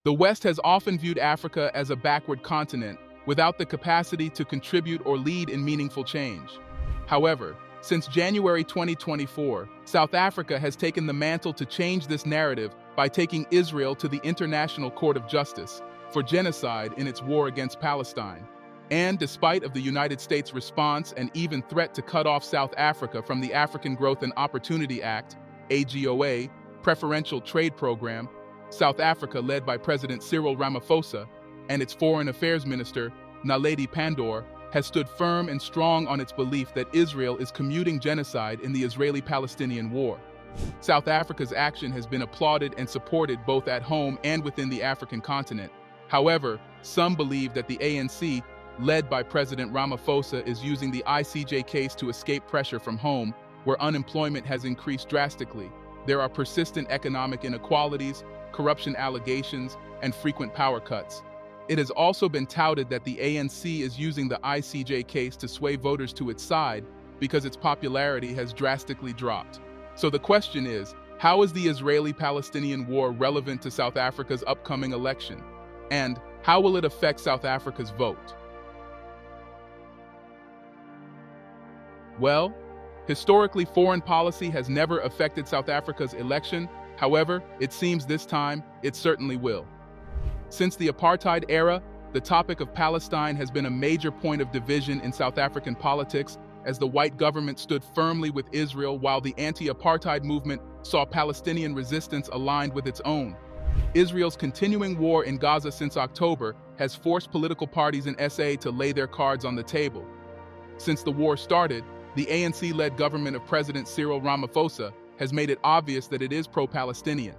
The West has often viewed Africa as a backward continent without the capacity to contribute or lead in meaningful change. However, since January 2024, South Africa has taken the mantle to change this narrative by taking Israel to the International Court of Justice for genocide in its war against Palestine. And despite of the United States' response and even threat to cut off South Africa from the African Growth and Opportunity Act, AGOA, preferential trade program, South Africa, led by President Cyril Ramaphosa, and its Foreign Affairs Minister, Naledi Pandor, has stood firm and strong on its belief that Israel is commuting genocide in the Israeli-Palestinian war. South Africa's action has been applauded and supported both at home and within the African continent. However, some believe that the ANC, led by President Ramaphosa, is using the ICJ case to escape pressure from home, where unemployment has increased drastically. There are persistent economic inequalities, corruption allegations, and frequent power cuts. It has also been touted that the ANC is using the ICJ case to sway voters to its side because its popularity has drastically dropped. So the question is, how is the Israeli-Palestinian war relevant to South Africa's upcoming election? And how will it affect South Africa's vote? Well, historically, foreign policy has never affected South Africa's election. However, it seems this time it certainly will. Since the apartheid era, the topic of Palestine has been a major point of division in South African politics, as the white government stood firmly with Israel while the anti-apartheid movement saw Palestinian resistance aligned with its own. Israel's continuing war in Gaza since October has forced political parties in SA to lay their cards on the table. Since the war started, the ANC-led government of President Cyril Ramaphosa has made it obvious that it is pro-Palestinian.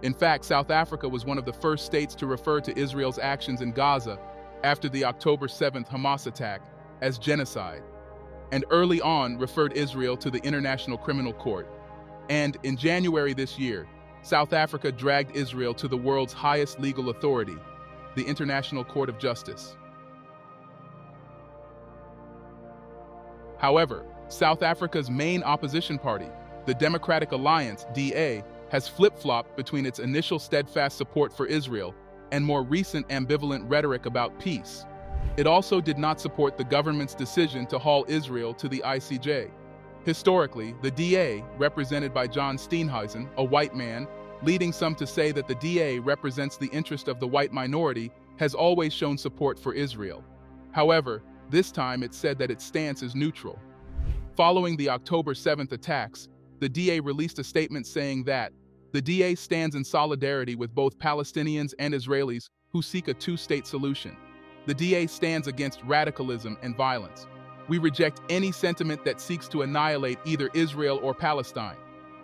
In fact, South Africa was one of the first states to refer to Israel's actions in Gaza after the October 7th Hamas attack as genocide, and early on referred Israel to the International Criminal Court. And in January this year, South Africa dragged Israel to the world's highest legal authority, the International Court of Justice. However, South Africa's main opposition party, the Democratic Alliance, DA, has flip-flopped between its initial steadfast support for Israel and more recent ambivalent rhetoric about peace. It also did not support the government's decision to haul Israel to the ICJ. Historically, the DA, represented by John Steenhuisen, a white man, leading some to say that the DA represents the interest of the white minority, has always shown support for Israel. However, this time it said that its stance is neutral. Following the October 7th attacks, the DA released a statement saying that the DA stands in solidarity with both Palestinians and Israelis who seek a two-state solution. The DA stands against radicalism and violence. We reject any sentiment that seeks to annihilate either Israel or Palestine.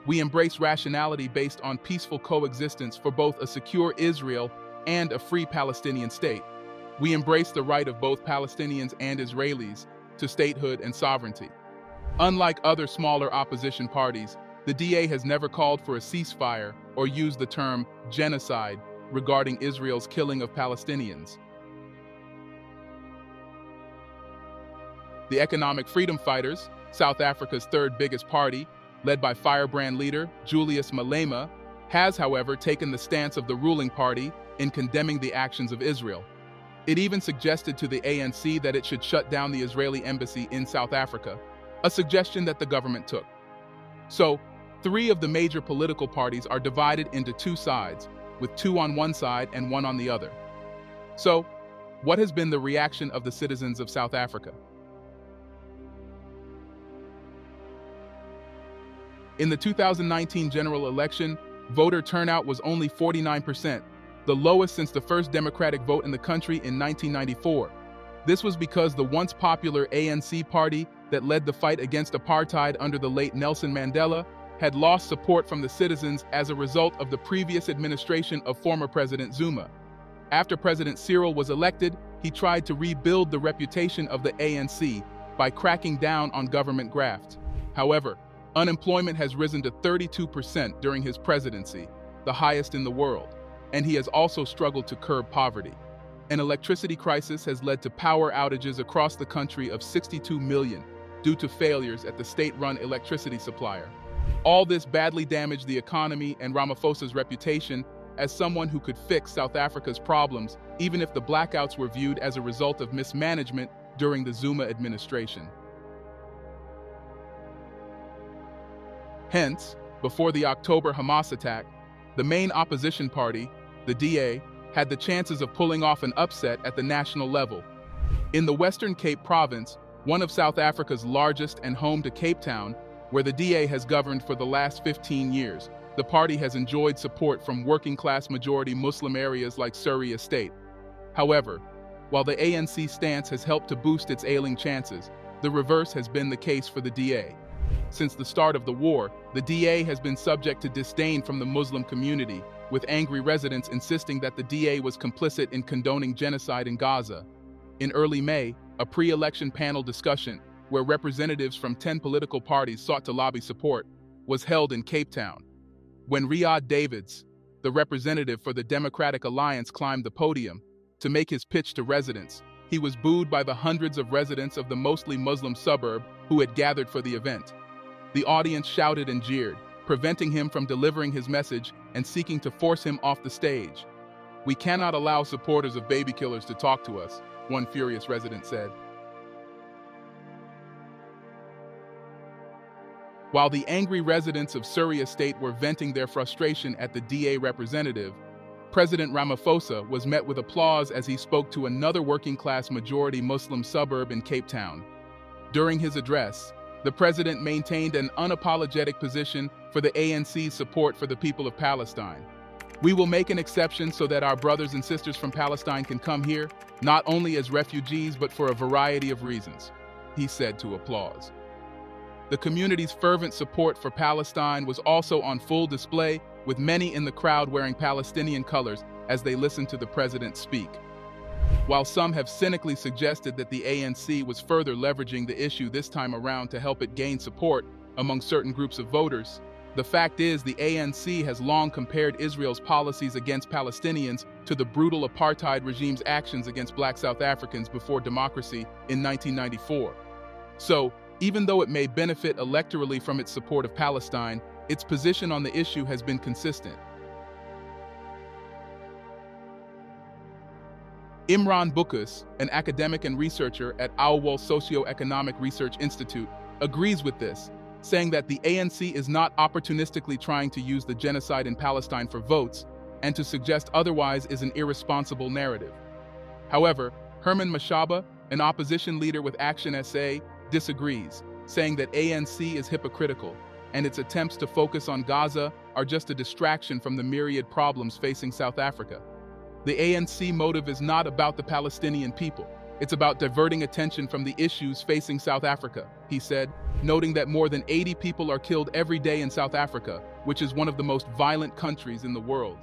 We embrace rationality based on peaceful coexistence for both a secure Israel and a free Palestinian state. We embrace the right of both Palestinians and Israelis to statehood and sovereignty. Unlike other smaller opposition parties, the DA has never called for a ceasefire or used the term genocide regarding Israel's killing of Palestinians. The Economic Freedom Fighters, South Africa's third biggest party, led by firebrand leader Julius Malema, has, however, taken the stance of the ruling party in condemning the actions of Israel. It even suggested to the ANC that it should shut down the Israeli embassy in South Africa, a suggestion that the government took. So, three of the major political parties are divided into two sides, with two on one side and one on the other. So, what has been the reaction of the citizens of South Africa? In the 2019 general election, voter turnout was only 49%, the lowest since the first Democratic vote in the country in 1994. This was because the once popular ANC party that led the fight against apartheid under the late Nelson Mandela had lost support from the citizens as a result of the previous administration of former President Zuma. After President Cyril was elected, he tried to rebuild the reputation of the ANC by cracking down on government graft. However, unemployment has risen to 32% during his presidency, the highest in the world, and he has also struggled to curb poverty. An electricity crisis has led to power outages across the country of 62 million due to failures at the state-run electricity supplier. All this badly damaged the economy and Ramaphosa's reputation as someone who could fix South Africa's problems, even if the blackouts were viewed as a result of mismanagement during the Zuma administration. Hence, before the October Hamas attack, the main opposition party, the DA, had the chances of pulling off an upset at the national level. In the Western Cape province, one of South Africa's largest and home to Cape Town, where the DA has governed for the last 15 years, the party has enjoyed support from working-class majority Muslim areas like Surrey Estate. However, while the ANC stance has helped to boost its ailing chances, the reverse has been the case for the DA. Since the start of the war, the DA has been subject to disdain from the Muslim community, with angry residents insisting that the DA was complicit in condoning genocide in Gaza. In early May, a pre-election panel discussion, where representatives from 10 political parties sought to lobby support, was held in Cape Town. When Riyad Davids, the representative for the Democratic Alliance, climbed the podium to make his pitch to residents, he was booed by the hundreds of residents of the mostly Muslim suburb who had gathered for the event. The audience shouted and jeered, preventing him from delivering his message and seeking to force him off the stage. "We cannot allow supporters of baby killers to talk to us," one furious resident said. While the angry residents of Surrey Estate were venting their frustration at the DA representative, President Ramaphosa was met with applause as he spoke to another working-class majority Muslim suburb in Cape Town. During his address, the president maintained an unapologetic position for the ANC's support for the people of Palestine. "We will make an exception so that our brothers and sisters from Palestine can come here, not only as refugees but for a variety of reasons," he said to applause. The community's fervent support for Palestine was also on full display, with many in the crowd wearing Palestinian colors as they listened to the president speak. While some have cynically suggested that the ANC was further leveraging the issue this time around to help it gain support among certain groups of voters, the fact is the ANC has long compared Israel's policies against Palestinians to the brutal apartheid regime's actions against Black South Africans before democracy in 1994. So, even though it may benefit electorally from its support of Palestine, its position on the issue has been consistent. Imran Bukus, an academic and researcher at AGOA Socio-Economic Research Institute, agrees with this, saying that the ANC is not opportunistically trying to use the genocide in Palestine for votes, and to suggest otherwise is an irresponsible narrative. However, Herman Mashaba, an opposition leader with Action SA, disagrees, saying that ANC is hypocritical, and its attempts to focus on Gaza are just a distraction from the myriad problems facing South Africa. The ANC motive is not about the Palestinian people. It's about diverting attention from the issues facing South Africa, he said, noting that more than 80 people are killed every day in South Africa, which is one of the most violent countries in the world.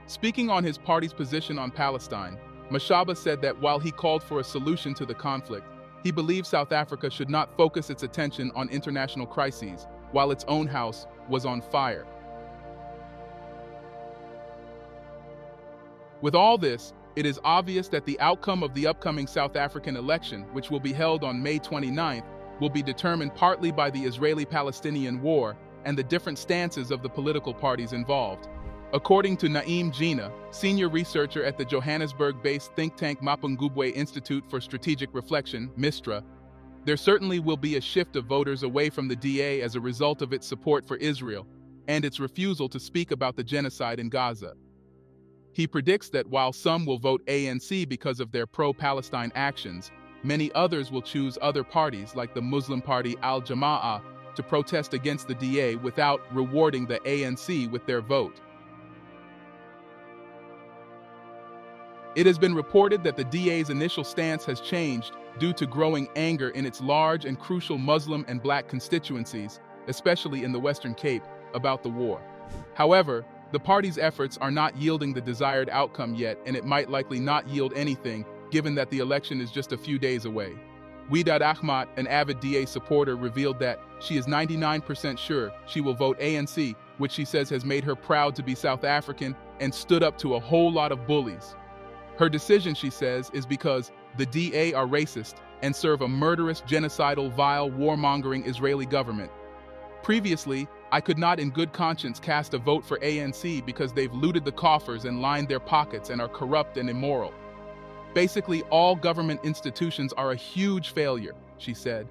Speaking on his party's position on Palestine, Mashaba said that while he called for a solution to the conflict, he believes South Africa should not focus its attention on international crises, while its own house was on fire. With all this, it is obvious that the outcome of the upcoming South African election, which will be held on May 29th, will be determined partly by the Israeli-Palestinian war and the different stances of the political parties involved. According to Naeem Jina, senior researcher at the Johannesburg-based think tank Mapungubwe Institute for Strategic Reflection, MISTRA, there certainly will be a shift of voters away from the DA as a result of its support for Israel and its refusal to speak about the genocide in Gaza. He predicts that while some will vote ANC because of their pro-Palestine actions, many others will choose other parties like the Muslim party Al-Jama'ah to protest against the DA without rewarding the ANC with their vote. It has been reported that the DA's initial stance has changed due to growing anger in its large and crucial Muslim and Black constituencies, especially in the Western Cape, about the war. However, the party's efforts are not yielding the desired outcome yet, and it might likely not yield anything, given that the election is just a few days away. Widad Ahmad, an avid DA supporter, revealed that she is 99% sure she will vote ANC, which she says has made her proud to be South African and stood up to a whole lot of bullies. Her decision, she says, is because the DA are racist and serve a murderous, genocidal, vile, warmongering Israeli government. Previously, I could not in good conscience cast a vote for ANC because they've looted the coffers and lined their pockets and are corrupt and immoral. Basically, all government institutions are a huge failure, she said.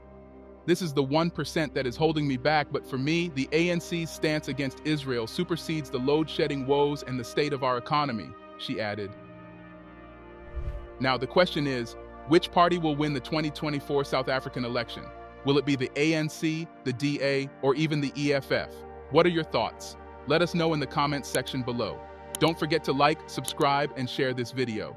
This is the 1% that is holding me back, but for me, the ANC's stance against Israel supersedes the load-shedding woes and the state of our economy, she added. Now, the question is, which party will win the 2024 South African election? Will it be the ANC, the DA, or even the EFF? What are your thoughts? Let us know in the comments section below. Don't forget to like, subscribe, and share this video.